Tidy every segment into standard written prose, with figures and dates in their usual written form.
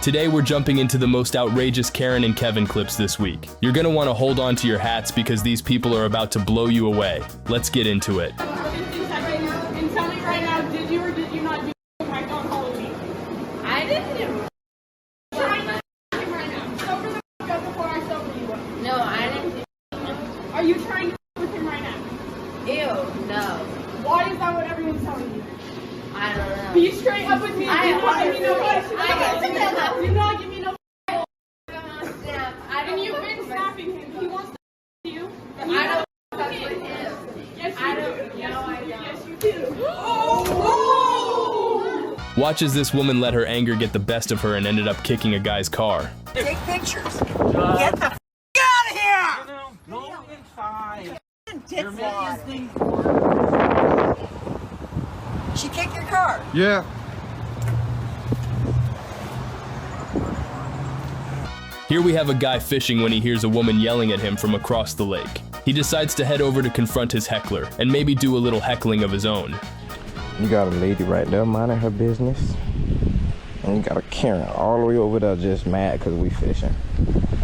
Today we're jumping into the most outrageous Karen and Kevin clips this week. You're gonna want to hold on to your hats because these people are about to blow you away. Let's get into it. And tell me right now, did you or did you not do the prank on Halloween? I didn't. Trying to right now. Sober the fuck up before I sober you up. No, I didn't. Are you trying to with him right now? Ew, no. Why is that what everyone's telling you? I don't know. Be straight up with me. I Do not give me no honestly- question. I guess- Do not give me no. Snap. And you've been snapping him. He wants to you. I don't fuck with him. Yes, you I do. don't. Yes, No, I you do. don't. Yes, you do. Watch as this woman let her anger get the best of her and ended up kicking a guy's car. Take pictures. Get the f out of here! Go inside. Dick wad. She kicked your car. Yeah. Here we have a guy fishing when he hears a woman yelling at him from across the lake. He decides to head over to confront his heckler and maybe do a little heckling of his own. You got a lady right there minding her business, and you got a Karen all the way over there just mad because we fishing.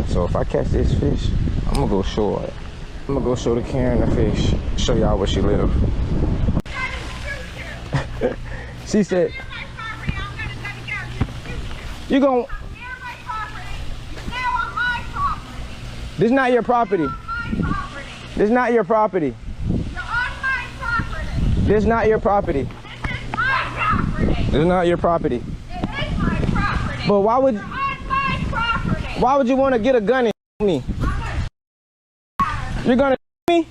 So if I catch this fish, I'm gonna go show her. I'm gonna go show the Karen the fish, show y'all where she live. She said, you gon' this not your property. This not your property. This not your property. This is not your property. It is my property. But why would You're on my property. why would you want to get a gun and me? You're gonna me?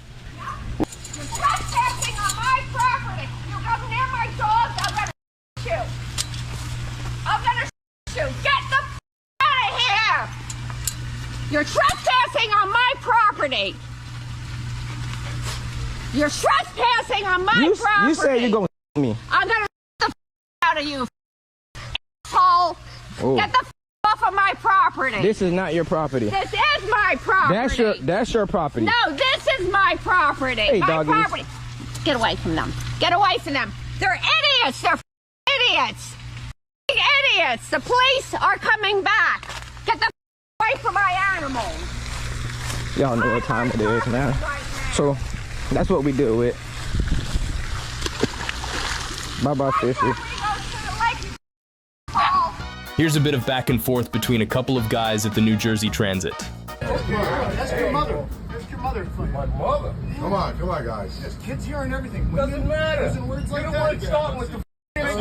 You're trespassing on my property. You come near my dogs, I'm gonna shoot you. I'm gonna shoot you. Get the out of here. You're trespassing on my property. You're trespassing on my property. You said you're gonna me. I'm gonna the out of you, asshole. Oh. Get the off of my property. This is not your property. This is my property. That's your property. No, this is my property. Hey, my doggies. property. Get away from them. Get away from them. They're idiots. They're idiots. Idiots. The police are coming back. Get the away from my animals. Y'all know what time it is now. So that's what we deal with. Bye-bye, fishy. Here's a bit of back and forth between a couple of guys at the New Jersey Transit. That's your mother. That's your mother. My mother? Come on, guys. There's kids here and everything. Doesn't matter. Using words like You don't that want again. starting with the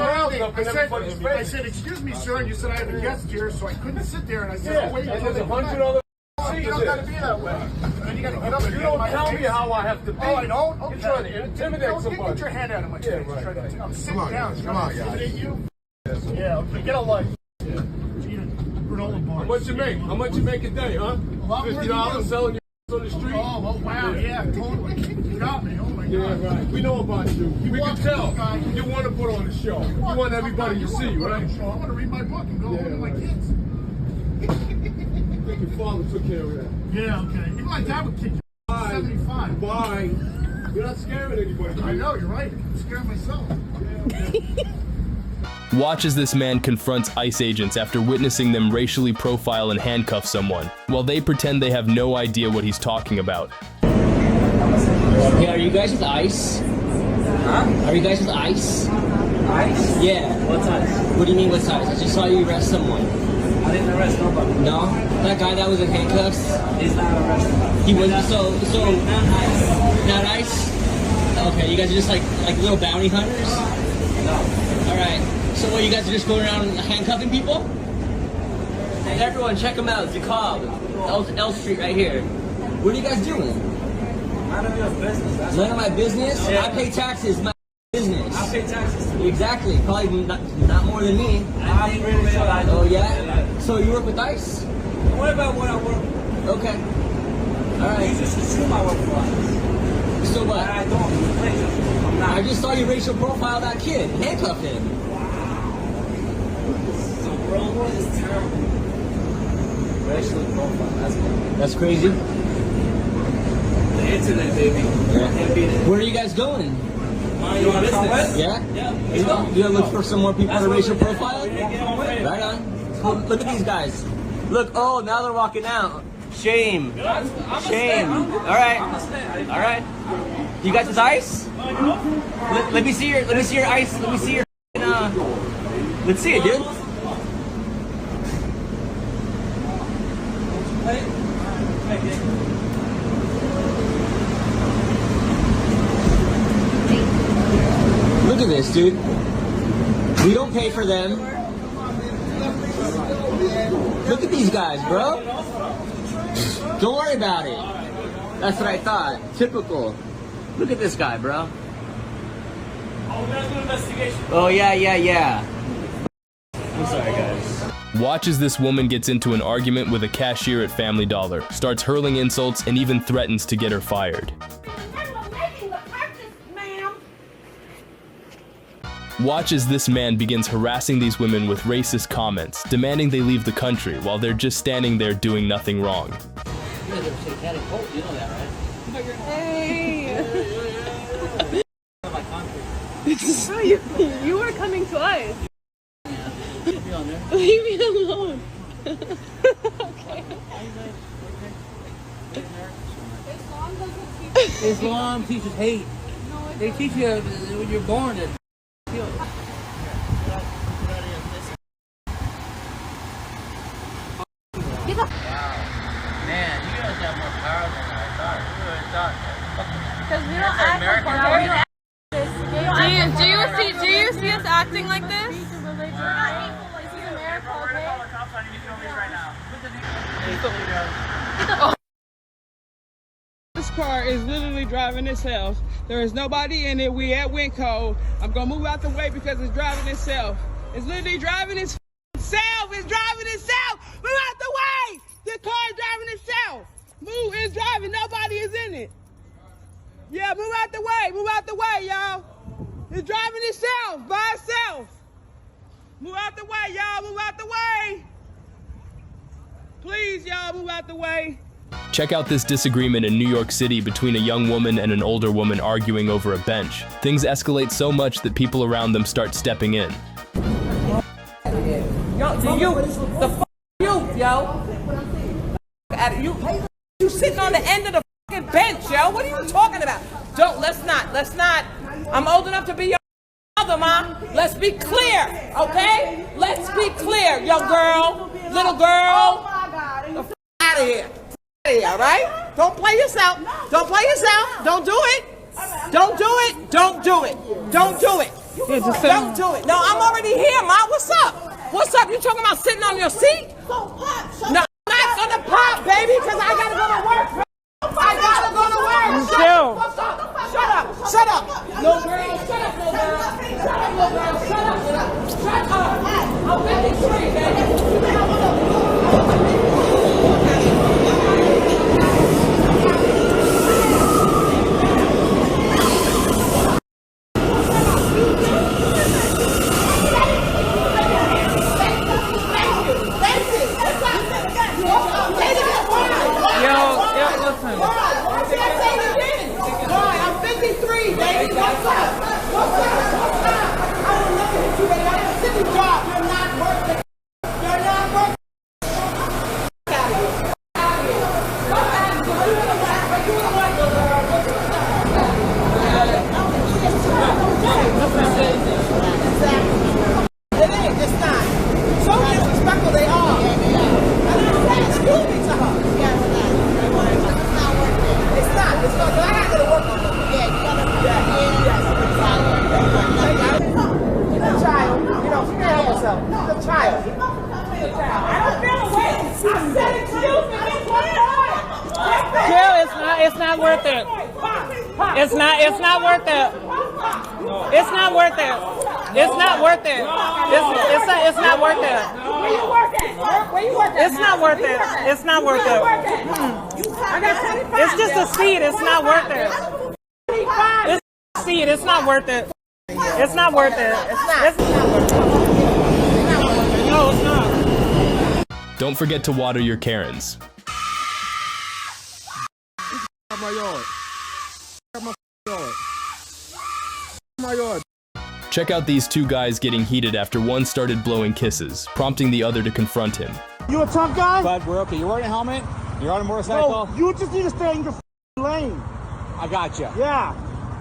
rounding up in everybody's I face. said, excuse me, sir, and you said I have a guest here, so I couldn't sit there, and I said, Yeah, oh, wait and until there's they 100 come other back. You seats don't gotta there. be that way. Then you gotta get up and You get in don't my tell me face. how I have to be. Oh, I don't? Okay. You're trying to intimidate Don't somebody. Get your hand out of my face. Yeah, right. I'm sitting Come on, down. guys. Can Come I on, guys. intimidate you? Yeah, okay, get a life. Yeah. Eat a granola bar. How much you make? How much you make a day, huh? lot more than $50 you. selling your on the street? Oh, wow, yeah, totally. You got me. Oh, my God. Yeah, right. We know about you. We can want tell. this guy. You want to put on a show. You want everybody to see, right? I want to read my book and go Yeah, home with my right. kids. I think your father took care of that. Yeah, okay. Even my dad would kick you. Bye. 75. Bye. You're not scaring anybody. I know, you're right. I'm scared myself. Watch as this man confronts ICE agents after witnessing them racially profile and handcuff someone, while they pretend they have no idea what he's talking about. Hey, are you guys with ICE? Huh? Are you guys with ICE? Ice? Yeah. What's ice? What do you mean what's ICE? I just saw you arrest someone. I didn't arrest nobody. No? That guy that was in handcuffs? He's not arrested. He was so Not ice. not ICE? Okay, you guys are just like little bounty hunters? No. Alright. So what, you guys are just going around handcuffing people? Hey everyone, check him out. Zacob. L Street right here. What are you guys doing? None of your business. That's None of my business? Yeah. I pay taxes. My business. I pay taxes too. Exactly. Probably not more than me. I'm pretty sure I do. Oh yeah? So you work with ICE? What about what I work with? Okay. You Alright. just assume I work for ice. So what? But I don't. I'm not. I just saw you racial profile that kid. Handcuff him. The world is terrible. Racial profile. That's crazy. The internet, baby. Can't beat it. Where are you guys going? Mind your business. Yeah? Yeah. You gonna look for some more people That's to what racial we're doing. profile? We're gonna get on with it. Right on. Look at these guys. Look, oh, now they're walking out. Shame. Shame. All right. You got this ice? Let me see your ice. Let me see your let's see it, dude. Look at this, dude. We don't pay for them. Look at these guys, bro. Don't worry about it. That's what I thought. Typical. Look at this guy, bro. Oh, we're gonna do an investigation. Oh, yeah. I'm sorry, guys. Watch as this woman gets into an argument with a cashier at Family Dollar, starts hurling insults, and even threatens to get her fired. Watch as this man begins harassing these women with racist comments, demanding they leave the country while they're just standing there doing nothing wrong. You guys are satanic cult, you know that, right? Hey! You were coming to us. Leave me alone. Okay. Islam teaches hate. They teach you when you're born that. Man, you guys have more power than I thought. Who would have thought? Because we don't act like that. Do you see us acting like this? This car is literally driving itself. There is nobody in it. We at Winco. I'm gonna move out the way because it's driving itself. It's literally driving itself. It's driving itself. Move out the way. The car is driving itself. Move. It's driving. Nobody is in it. Yeah, move out the way. Move out the way, y'all. It's driving itself by itself. Move out the way, y'all. Move out the way. Please, y'all, move out the way. Check out this disagreement in New York City between a young woman and an older woman arguing over a bench. Things escalate so much that people around them start stepping in. Yo, you sitting on the end of the fucking bench, yo. What are you talking about? Let's not. I'm old enough to be your mother, Ma. Let's be clear, okay? Let's be clear, young girl, little girl. The f out of here. All right? Don't play yourself. Don't play yourself. Don't do it. Don't do it. Don't do it. Don't do it. Don't do it. No, I'm already here, Ma. What's up? What's up? You talking about sitting on your seat? No, I'm not gonna pop, baby, because I gotta go to work. I gotta go to work. Shut up. No girl, shut up, no girl. Shut up, no girl. Shut up. I'm 53, baby. It's not worth it. It's not worth it. It's not worth it. It's not worth it. It's not worth it. Where you working? Where you working? It's not worth it. It's not worth it. It's just a seat. It's not worth it. It's a seat. It's not worth it. It's not worth it. It's not worth it. No, it's not. Don't forget to water your Karens. My yard. My yard. My yard. Check out these two guys getting heated after one started blowing kisses, prompting the other to confront him. You a tough guy? Bud, we're okay. You're wearing a helmet? You're on a motorcycle? No, you just need to stay in your lane. I got you. Yeah.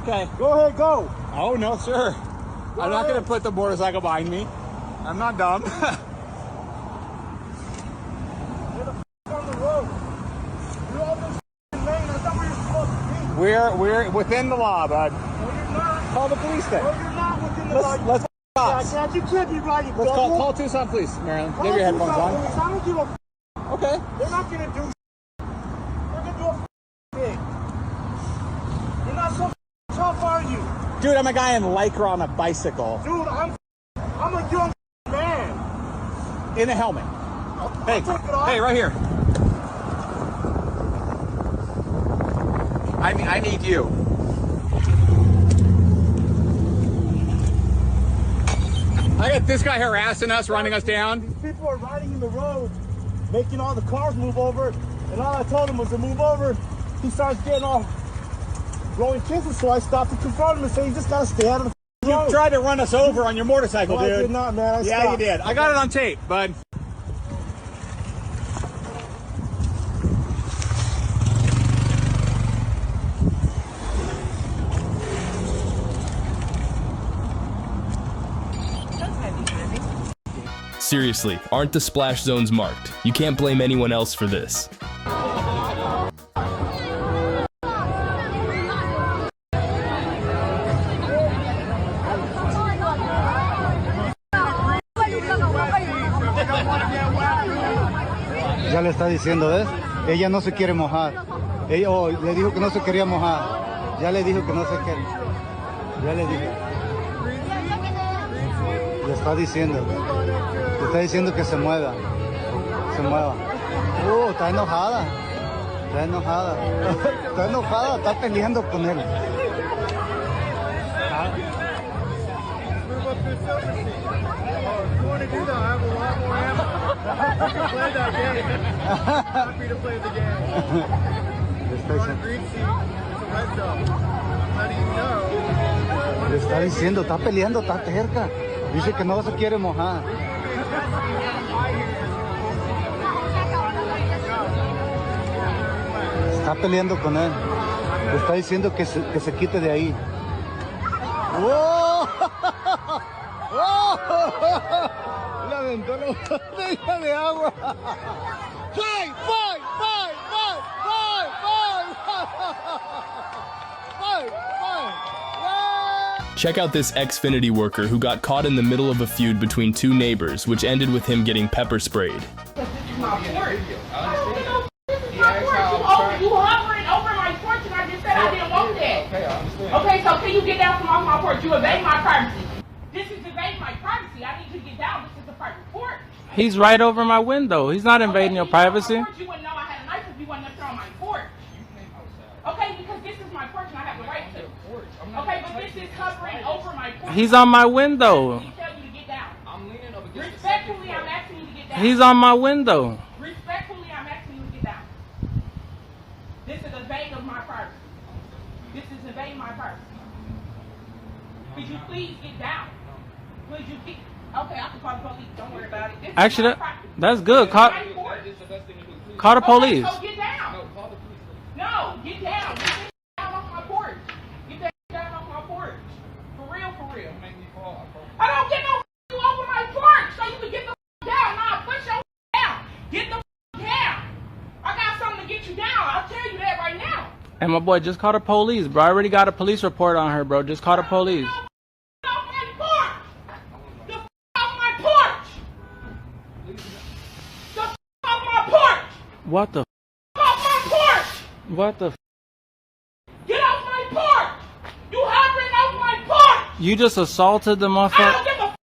Okay. Go ahead, go. Oh, no, sir. I'm not going to put the motorcycle behind me. I'm not dumb. Get the on the road. You're on the lane. That's not where you're supposed to be. We're within the law, bud. No, you're not. Call the police then. No, you're not within the law. Let's Yeah, Dad, you could be right. Let's call Tucson police, Marilyn. Give your headphones on. I don't give a Okay. They're not gonna do They're gonna do a thing. You're not so tough, are you? Dude, I'm a guy in Lycra on a bicycle. Dude, I'm a young man. In a helmet. Hey, hey, right here. I need you. I got this guy harassing us, running us down. These people are riding in the road, making all the cars move over, and all I told him was to move over. He starts getting all blowing kisses, so I stopped to confront him and say, you just gotta stay out of the road. You tried to run us over on your motorcycle, No, dude. I did not, man. Yeah, stopped. you did. I got it on tape, bud. Seriously, aren't the splash zones marked? You can't blame anyone else for this. Ya le está diciendo, ¿ves? Ella no se quiere mojar. Ella le dijo que no se quería mojar. Ya le dijo que no se quiere. Ya le dije. Le está diciendo que se mueva. Se mueva. Está enojada. Está enojada. Está enojada, está peleando con él. Le está diciendo, está peleando, está cerca. Dice que no se quiere mojar. Está peleando con él. Le está diciendo que se quite de ahí. ¡Oh! ¡Oh! Le aventó la botella de agua. ¡Fight! ¡Fight! ¡Fight! ¡Fight! ¡Fight! ¡Fight! ¡Fight! ¡Fight! Check out this Xfinity worker who got caught in the middle of a feud between two neighbors, which ended with him getting pepper sprayed. You hovering over my porch and I just said I didn't want that. Okay, so can you get down from off my porch? You evade my privacy. This is evading my privacy. I need you to get down. This is a private porch. He's right over my window. He's not invading your privacy. You wouldn't know I had a knife if you wasn't up there on my porch. Okay, because this is my porch and I have the right to. Okay, but this is hovering over my porch. He's on my window. Respectfully, I'm asking you to get down. He's on my window. Respectfully, I'm asking you to get down. This is evading of my privacy. This is evading my privacy. Could you please get down? Would you keep? Okay, I can call the police. Don't worry about it. Actually, that's good. Call the police. Okay, so get down. No, get down. Get down off my porch. Get down off my porch. For real, for real. I don't get no you over my porch, so you can get the down. Nah, push your down. Get the down. I got something to get you down. I'll tell you that right now. And my boy, just call the police, bro. I already got a police report on her, bro. Just call the police. What the? Off my porch! What the? Get off my porch! You hovering off my porch! You just assaulted the I motherfucker. don't give a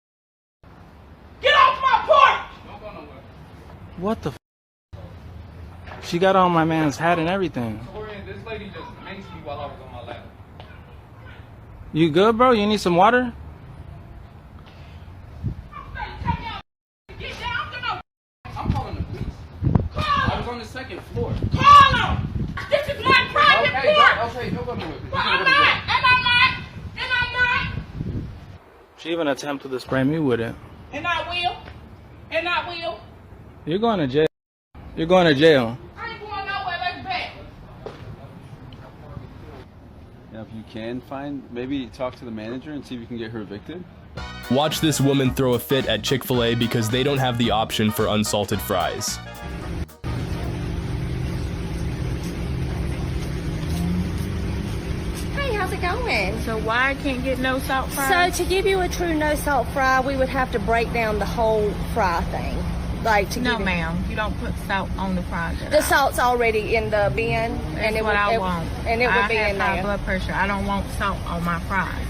Get off my porch! What the? She got on my man's hat and everything. This lady just maced me while I was on my lap. You good, bro? You need some water? I'm calling the police. I was on the second floor. Call him! This is my private porch! Okay, don't go to it. Well, I'm not! And I'm not! And I'm not! She even attempted to spray me with it. And I will. And I will. You're going to jail. You're going to jail. I ain't going nowhere. Let's bet. Yeah, if you can find, maybe talk to the manager and see if you can get her evicted. Watch this woman throw a fit at Chick-fil-A because they don't have the option for unsalted fries. Hey, how's it going? So why I can't get no salt fries? So to give you a true no salt fry, we would have to break down the whole fry thing. Like to No, give ma'am. You don't put salt on the fries. The salt's already in the bin, and it what would, I want. and it would be I in have high there. blood pressure. I don't want salt on my fries.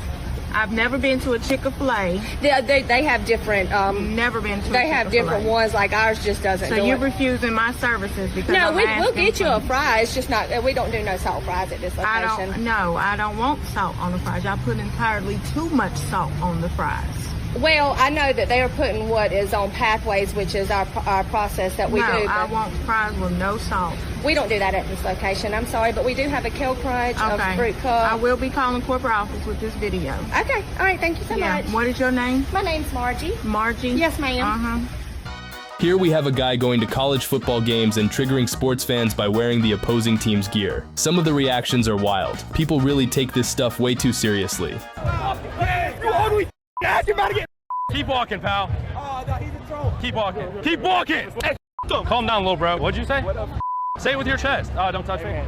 I've never been to a Chick-fil-A. They have different. Never been to. They a have Chick-fil-A. different ones. Like ours just doesn't. So do you're it. refusing my services because No, I'm we'll asking get you a for- fry. It's just not. We don't do no salt fries at this location. I don't want salt on the fries. Y'all put entirely too much salt on the fries. Well, I know that they are putting what is on Pathways, which is our process that we do. I want fries with no salt. We don't do that at this location. I'm sorry, but we do have a Kale Crunch, a Fruit Cup. I will be calling corporate office with this video. Okay. All right. Thank you so much. What is your name? My name's Margie. Margie? Yes, ma'am. Here we have a guy going to college football games and triggering sports fans by wearing the opposing team's gear. Some of the reactions are wild. People really take this stuff way too seriously. Hey, you ugly ass, you're about to get. Keep walking, pal. Oh, no, he's a troll. Keep walking. Keep walking. Hey, calm down, little bro. What'd you say? Say it with your chest. Oh, don't touch me.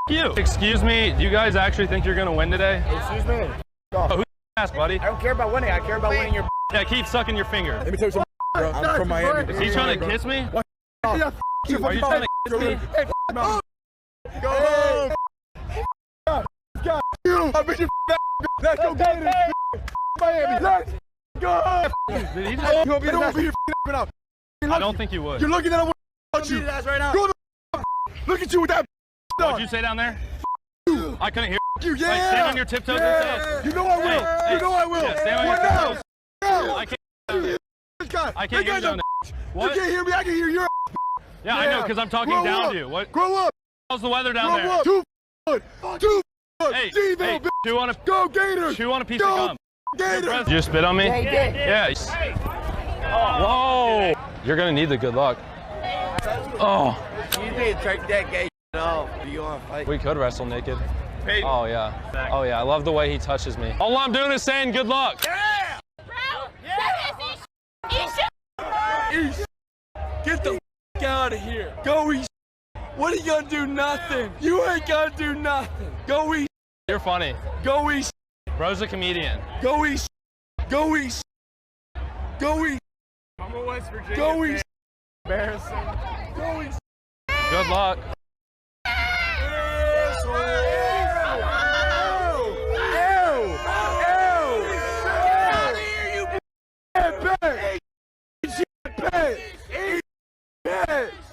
You. Excuse me, do you guys actually think you're gonna win today? Excuse me. Oh, who ass, buddy? I don't care about winning. I care about winning your. Yeah, keep sucking your finger. Let me tell you something, bro. I'm from Miami. Is he trying to kiss me? What? Are you trying to kiss me? Hey, go home. God, you. I bet you. Let's go get it. Miami. Let's go. Did he I I don't think you would. You're looking at him. You right now. Go the look at you with that. What'd you say down there? I couldn't hear you. Yeah. Like, stand on your tiptoes and say. You know I will. Hey, you know I will. Yeah, stand on your What tiptoes. now? I can't. I can't hear you down there. What? You can't hear me. I can hear you. Yeah, I know, because I'm talking Grow up up. to you. What? Grow up. How's the weather down there? Grow up. 2 foot. 2 foot. Hey, G-Ville, bitch. chew on a Go Gators. Chew on a piece Go of gum. Gators. Did you spit on me? Yeah, he did. Yeah. Whoa. You're gonna need the good luck. Oh. You need to take that gay off. Do you want to fight? We could wrestle naked. Oh yeah. Oh yeah. I love the way he touches me. All I'm doing is saying good luck. Yeah. East. Get the f out of here. Go East. What are you gonna do? Nothing. You ain't gonna do nothing. Go East. You're funny. Go East. Bro's a comedian. Go East. Go East. Go East. I'm a West Virginia. Go East. Embarrassing. Go East. Good luck.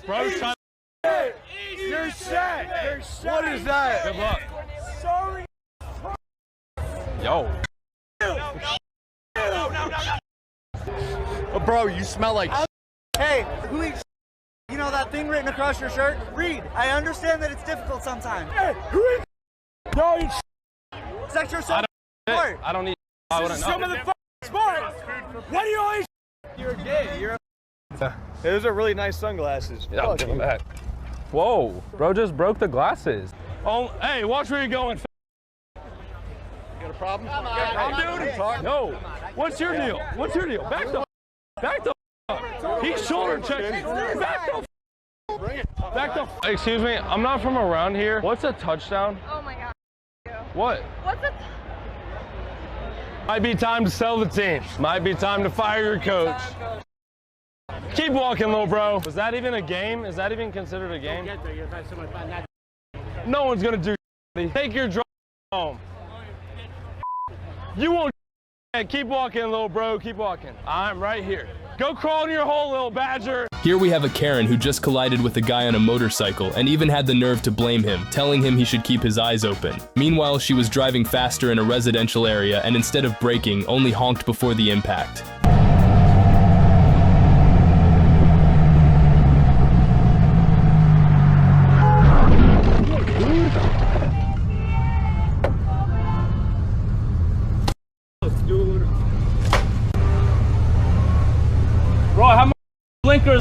Bro's trying. You're set. You're set. What is that? Good luck. Sorry. Yo. Oh, bro, you smell like. Hey, who eats? You know that thing written across your shirt? Read. I understand that it's difficult sometimes. Hey, who eats? No, you. Is that your I don't. I don't need. I wouldn't Some know. of the sport. What do you always? You're gay. You're. Those are really nice sunglasses. Yeah, I'll give him back. Whoa, bro just broke the glasses. Oh, hey, watch where you're going. You got a problem? I'm doing it. No. What's your deal? What's your deal? Back the. Back the. He's shoulder checking. Back the. Back the. Excuse me, I'm not from around here. What's a touchdown? Oh my God. What? What's a? Might be time to sell the team. Might be time to fire your coach. Keep walking, little bro. Was that even a game? Is that even considered a game? No one's gonna do. Take your drive home. You won't. Keep walking, little bro. Keep walking. I'm right here. Go crawl in your hole, little badger. Here we have a Karen who just collided with a guy on a motorcycle and even had the nerve to blame him, telling him he should keep his eyes open. Meanwhile, she was driving faster in a residential area and instead of braking, only honked before the impact. Let's do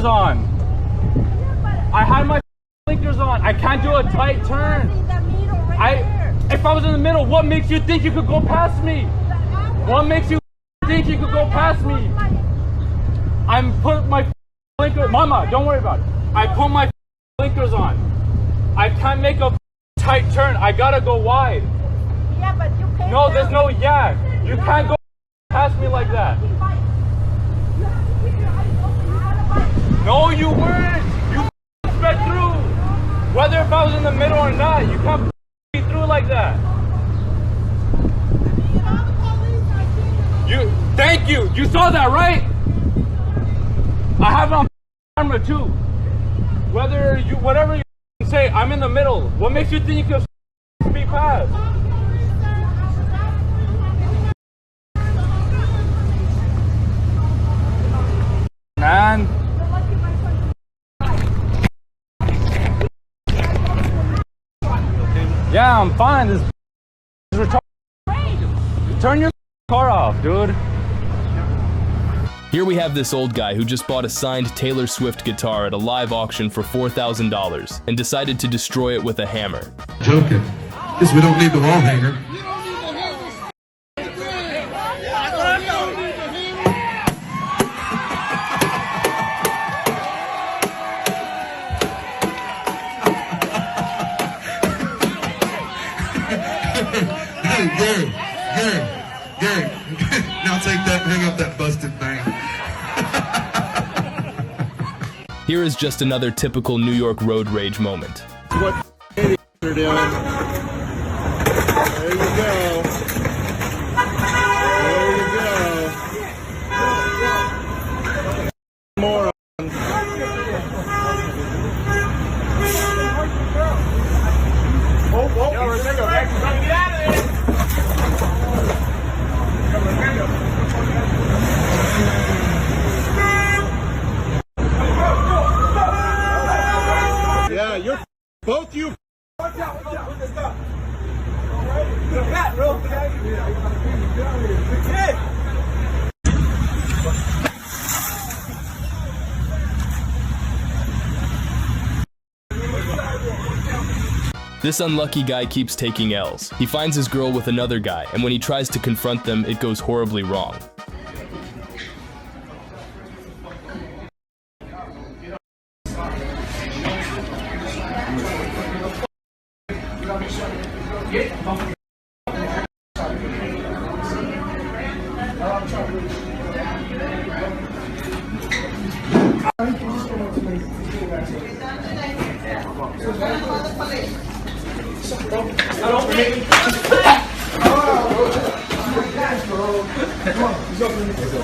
blinkers on. I had my blinkers on. I can't do a tight turn. If I was in the middle, what makes you think you could go past me? What makes you think you could go past me? I'm put my blinkers. Mama, don't worry about it. I put my blinkers on. I can't make a tight turn. I gotta go wide. Yeah, but you can't. No, there's no yeah. You can't go past me like that. No, you weren't. You sped through. Whether if I was in the middle or not, you can't be through like that. Thank you. You saw that, right? I have it on camera too. Whatever you say, I'm in the middle. What makes you think you can speed past? Man. Yeah, I'm fine. This is retarded. Turn your car off, dude. Here we have this old guy who just bought a signed Taylor Swift guitar at a live auction for $4,000 and decided to destroy it with a hammer. Joking. Guess we don't need the wall hanger. Gary. Now take that, hang up that busted thing. Here is just another typical New York road rage moment. What idiots are doing. There you go. There you go. More. Yeah, you're both you. Watch out. Put this up. Cat, bro. This unlucky guy keeps taking L's. He finds his girl with another guy, and when he tries to confront them, it goes horribly wrong.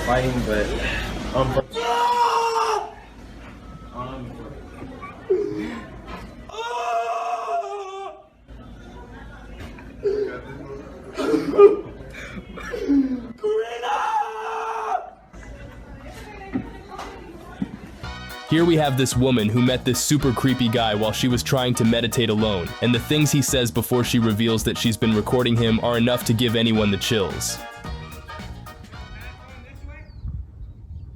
Fighting, but Here we have this woman who met this super creepy guy while she was trying to meditate alone, and the things he says before she reveals that she's been recording him are enough to give anyone the chills.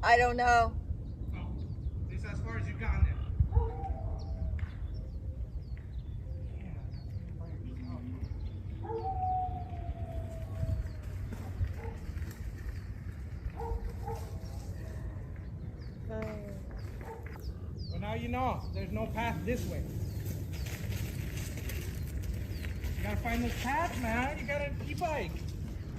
I don't know. This as far as you've gotten it. Well, now you know. There's no path this way. You gotta find this path, man. You gotta e-bike.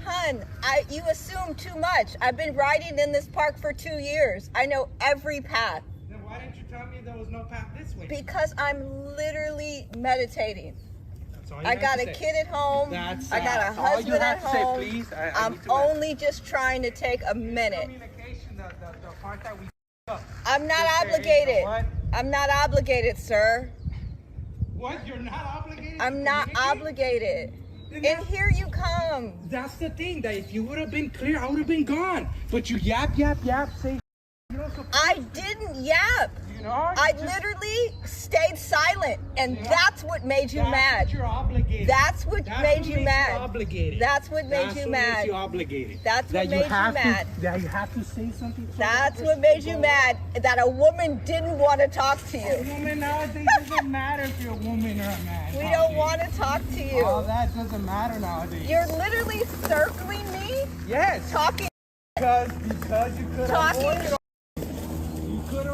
Hun, you assume too much. I've been riding in this park for 2 years. I know every path. Then why didn't you tell me there was no path this way? Because I'm literally meditating. That's all you I have got to a say. kid at home. That's I got a all you husband have at to say, home. please. I I'm need to only just trying to take a minute. Communication, the part that we up. I'm not Just say, obligated. what? I'm not obligated, sir. What? You're not obligated? I'm not obligated. And here you come. That's the thing, that if you would have been clear, I would have been gone. But you yap, say. You know, so I didn't yap. I literally stayed silent, and that's what made you mad. You're obligated. That's what made you mad. Obligated. That's what made you mad. You obligated. That's what made you mad. That you have to say something. That's what made you mad. That a woman didn't want to talk to you. A woman nowadays doesn't matter if you're a woman or a man. We don't want to talk to you. All that doesn't matter nowadays. You're literally circling me. Yes. Talking. Because you could Talking. You could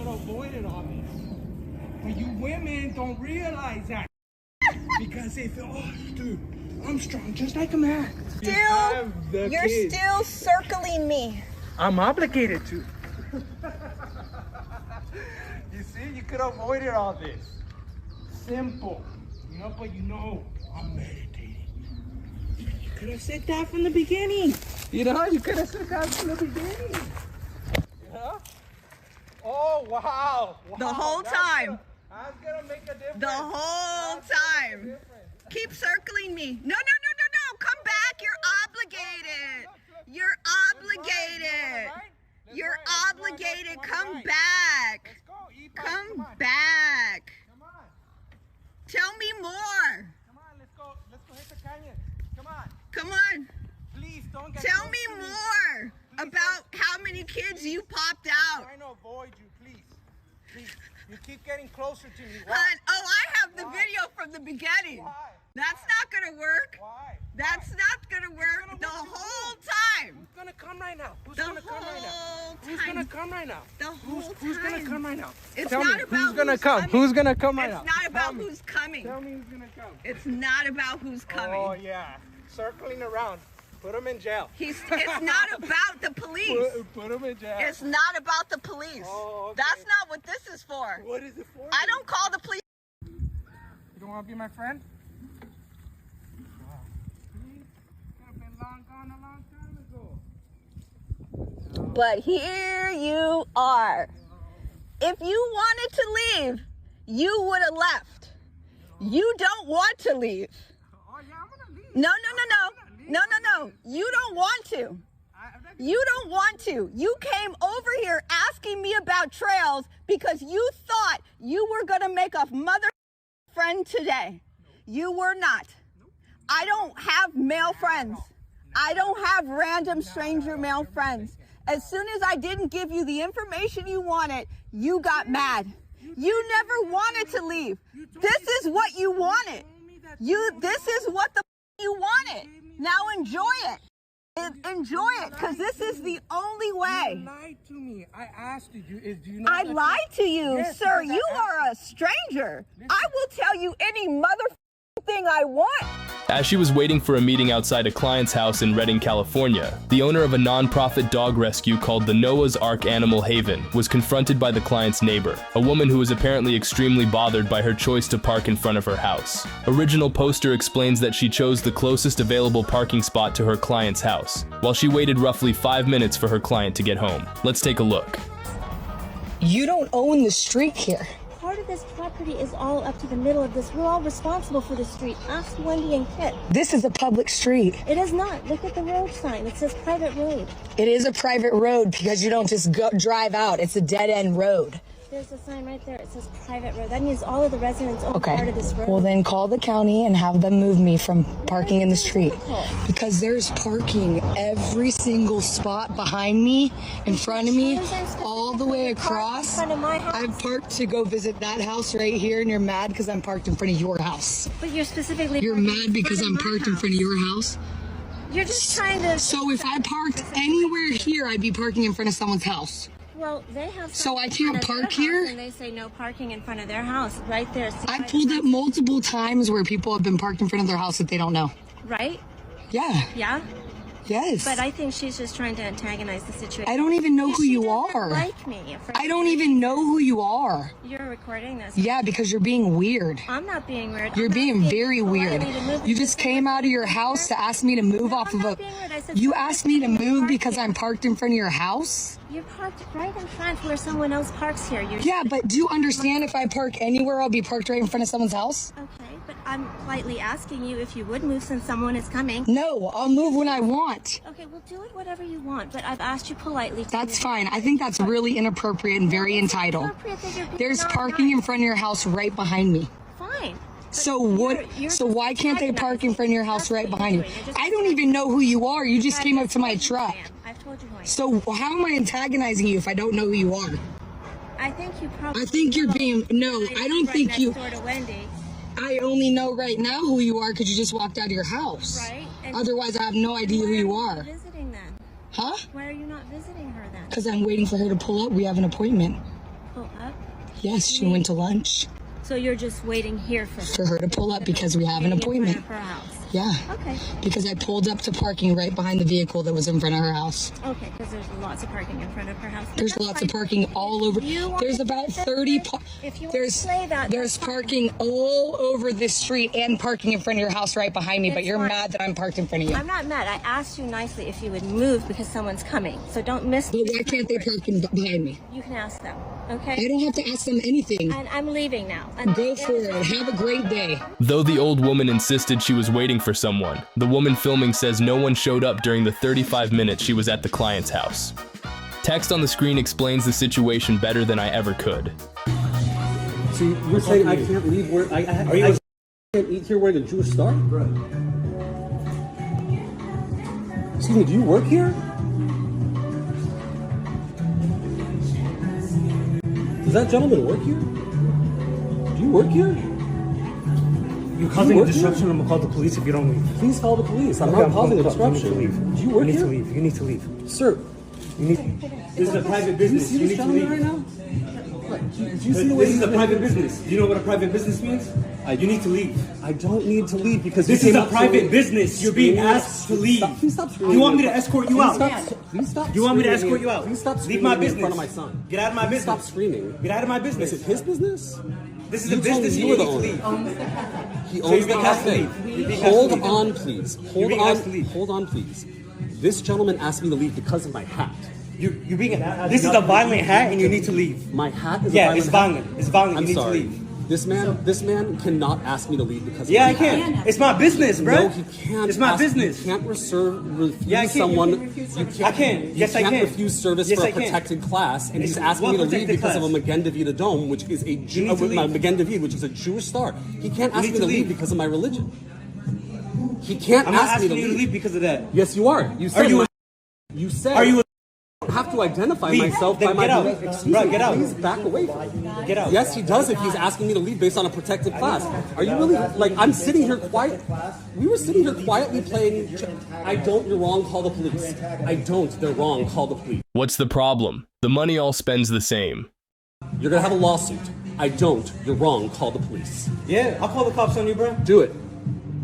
have avoided all this. But you women don't realize that. Because they feel, oh, dude, I'm strong just like a man. You're still circling me. I'm obligated to. You see, you could have avoided all this. Simple. But I'm meditating. You could have said that from the beginning. You could have said that from the beginning. Oh, wow. The whole time. That's gonna make a difference. The whole time. Keep circling me. No. Come back. You're obligated. You're obligated. You're obligated. Come back. Come back. Tell me more. Come on, let's go hit the canyon. Come on. Come on. Please don't get Tell me more about how many kids you popped out. I'm trying to avoid you, please. Please. You keep getting closer to me. I have the video from the beginning. Why? That's not gonna work. Why? That's not gonna work the whole time. Who's gonna come right now? Who's The gonna come right now? whole Who's time. gonna come right now? The whole Who's gonna time. come right now? It's Tell not me, about who's gonna who's come? coming. Who's gonna come right now? It's not about Tell me. who's coming. Tell me who's gonna come. It's not about who's coming. Oh yeah, circling around. Put him in jail. It's not about the police. Put him in jail. It's not about the police. Oh, okay. That's not what this is for. What is it for? I don't call the police. You don't want to be my friend? Could have been long gone a long time ago. But here you are. If you wanted to leave, you would have left. You don't want to leave. Oh yeah, I'm gonna leave. No. You don't want to. You don't want to. You came over here asking me about trails because you thought you were going to make a mother friend today. You were not. I don't have male friends. I don't have random stranger male friends. As soon as I didn't give you the information you wanted, you got mad. You never wanted to leave. This is what you wanted. This is what the you wanted. Now enjoy it. Enjoy it, because this is the only way. You lied to me. I asked you. Do you know I lied to you, Yes, sir. because You are a stranger. I will tell you any thing I want. As she was waiting for a meeting outside a client's house in Redding, California, the owner of a non-profit dog rescue called the Noah's Ark Animal Haven was confronted by the client's neighbor, a woman who was apparently extremely bothered by her choice to park in front of her house. Original poster explains that she chose the closest available parking spot to her client's house, while she waited roughly 5 minutes for her client to get home. Let's take a look. You don't own the street here. Part of this property is all up to the middle of this. We're all responsible for the street. Ask Wendy and Kit. This is a public street. It is not. Look at the road sign. It says private road. It is a private road because you don't just drive out. It's a dead-end road. There's a sign right there. It says private road. That means all of the residents own part of this road. Well, then call the county and have them move me from parking in the street. Because there's parking every single spot behind me, in front of me, all the way across. I've parked to go visit that house right here, and you're mad because I'm parked in front of your house. But you're specifically... You're mad because I'm parked in front of your house? You're just trying to... So if I parked anywhere here, I'd be parking in front of someone's house. Well, they have... So I can't park here? And they say no parking in front of their house, right there. I've pulled up multiple times where people have been parked in front of their house that they don't know. Right? Yeah. Yeah? Yes. But I think she's just trying to antagonize the situation. I don't even know who you are. Like me. I don't even know who you are. You're recording this. Yeah, because you're being weird. I'm not being weird. You're being very weird. You just came out of your house to ask me to move off of a... You asked me to move because I'm parked in front of your house? You're parked right in front where someone else parks here. Yeah, but do you understand if I park anywhere, I'll be parked right in front of someone's house? Okay, but I'm politely asking you if you would move since someone is coming. No, I'll move when I want. Okay, well, do it whatever you want, but I've asked you politely. That's fine. I think that's really inappropriate and very entitled. There's parking in front of your house right behind me. Fine. So what? So why can't they park in front of your house right behind you? I don't even know who you are. You just came up to my truck. I've told you who I am. So how am I antagonizing you if I don't know who you are? I think you probably. I think you're being I don't think you. Next door to Wendy. I only know right now who you are because you just walked out of your house. Right. And otherwise, I have no idea who you are. Visiting then? Huh? Why are you not visiting her then? Because I'm waiting for her to pull up. We have an appointment. Pull up? Yes, she went to lunch. So you're just waiting here for her to pull up because we have an appointment. In front of her house. Yeah. Okay. Because I pulled up to parking right behind the vehicle that was in front of her house. Okay, because there's lots of parking in front of her house. There's lots of parking all over. There's about 30. There's parking all over this street and parking in front of your house right behind me. But you're mad that I'm parked in front of you. I'm not mad. I asked you nicely if you would move because someone's coming. So don't miss. But why can't they park behind me? You can ask them. Okay. I don't have to ask them anything. And I'm leaving now. Go for it. Have a great day. Though the old woman insisted she was waiting for someone, the woman filming says no one showed up during the 35 minutes she was at the client's house. Text on the screen explains the situation better than I ever could. So you're saying I can't leave where I can't eat here wearing a Jewish star? Excuse me, do you work here? Does that gentleman work here? Do you work here? You're causing a disruption. I'm gonna call the police if you don't leave. Please call the police. I'm not causing a disruption. You need to leave. Do you work here? here? You need to leave. Sir, you need. This is a private business. Do you see this gentleman right now? Do you see the way this is a private business. Do you know what a private business means? You need to leave. I don't need to leave because this is a private business. You're being asked to leave. Please stop screaming. You want me to escort you out? Please stop. You want me to escort you out? Please stop Leave my business. in front of my son. Get out of my business. Stop screaming. Get out of my business. Is it his business? This is a business. You need to leave. He owns the cafe. Hold on, please. Hold on. Hold on, please. This gentleman asked me to leave because of my hat. You're being. This is a violent hat, and you need to leave. My hat is it's violent. It's violent. I'm you need sorry. to leave. This man cannot ask me to leave because of I can. It's my business, bro. No, he can't. It's my business. You can't refuse someone. I can. Yes, I can. You can't refuse service for a protected class, and he's asking me to leave because of a Magen David Adom, which is a Magen David, which is a Jewish star. He can't ask me to leave because of my religion. He can't ask me to leave because of that. Yes, you are. You said. You said. Are you? I have to identify myself by my belief. Excuse me, get out. Please back away from me. Get out. Yes, he does if he's asking me to leave based on a protected class. Are you really, I'm sitting here quiet. We were sitting here quietly playing. I don't, you're wrong, call the police. I don't, they're wrong, call the police. What's the problem? The money all spends the same. You're gonna have a lawsuit. I don't, you're wrong, call the police. Yeah, I'll call the cops on you, bro. Do it.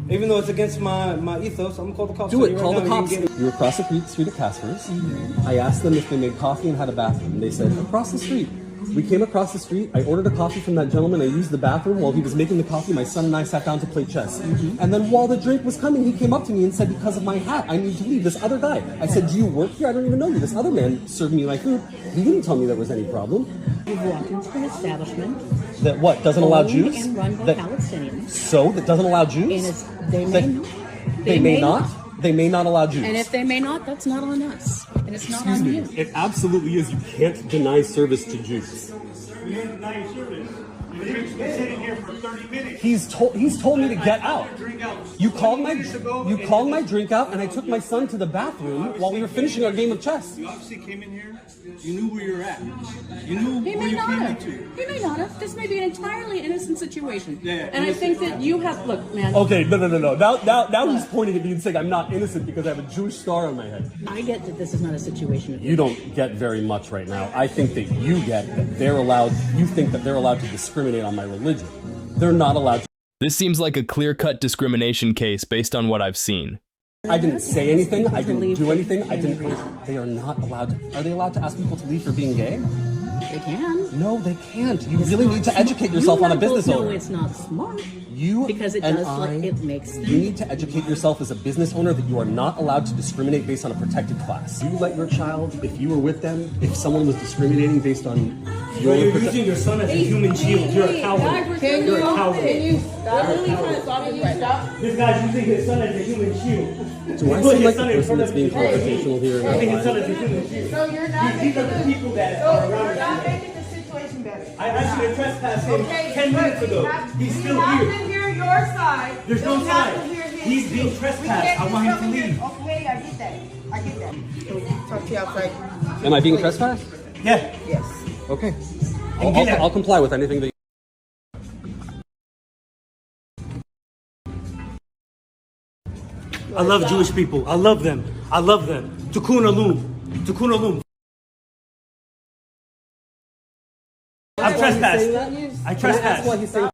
Even though it's against my ethos, I'm gonna call the cops. Do on it. you Call right the now. cops. You were across the street at Casper's. I asked them if they made coffee and had a bathroom. And they said, across the street. We came across the street. I ordered a coffee from that gentleman. I used the bathroom. While he was making the coffee, my son and I sat down to play chess. And then while the drink was coming, he came up to me and said, because of my hat, I need to leave. This other guy. I said, do you work here? I don't even know you. This other man served me my food. He didn't tell me there was any problem. You've walked into an establishment that what? Doesn't allow Jews? And run by Palestinians. So? That doesn't allow Jews? And they may not? They may not allow Jews. And if they may not, that's not on us. And it's not on you. It absolutely is. You can't deny service to Jews. You can't deny your service. You've been sitting here for 30 minutes. He's told me to get out. You called my drink out, and I took my son to the bathroom while we were finishing our game of chess. You obviously came in here. You knew where you're at. You knew He where may you not came have. into. He may not have. This may be an entirely innocent situation. Yeah, and I think that you have, look, man. Okay, no. Now he's pointing at me and saying I'm not innocent because I have a Jewish star on my head. I get that this is not a situation. You don't get very much right now. I think that you get that they're allowed. You think that they're allowed to discriminate on my religion. They're not allowed to. This seems like a clear-cut discrimination case based on what I've seen. I didn't say anything. I didn't do anything. They are not allowed to. Are they allowed to ask people to leave for being gay? They can. No, they can't. You really need to educate yourself on a business owner. No, it's not smart. You because it and does. It makes sense. You need to educate yourself as a business owner that you are not allowed to discriminate based on a protected class. You let your child, if you were with them, if someone was discriminating based on your you're using your son as a human shield. You're a coward. You're a coward. This guy's using his son as a human shield. Do I seem like the person that's being confrontational here? Using his son as a human shield. So you're not These are the people that are around you're not making the situation better. I asked you to trespass him 10 minutes ago. He's still You have here. to hear your side. There's no You have to side. hear his He's being too. trespassed. I want him to leave. Okay, I get that. I get that. Talk to you outside. Am I being trespassed? Yeah. Yes. Okay. I'll comply with anything that you... I love Jewish people. I love them. I love them. Tikkun Olam. Tikkun Olam. I'm trespassed. I trespassed. Why he's saying...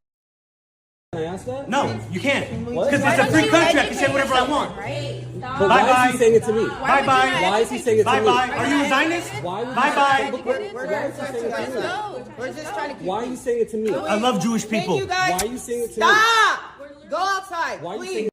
Can I ask that? No, you can't. Because it's a free country. I can say whatever I want. But why is he saying it to me? Bye-bye. Why is he saying it to me? Bye-bye. Are you a Zionist? Bye-bye. We're just trying to keep Why are you saying it to me? I love Jewish people. You guys Why are you saying it to me? stop. Go outside. Why are you please. saying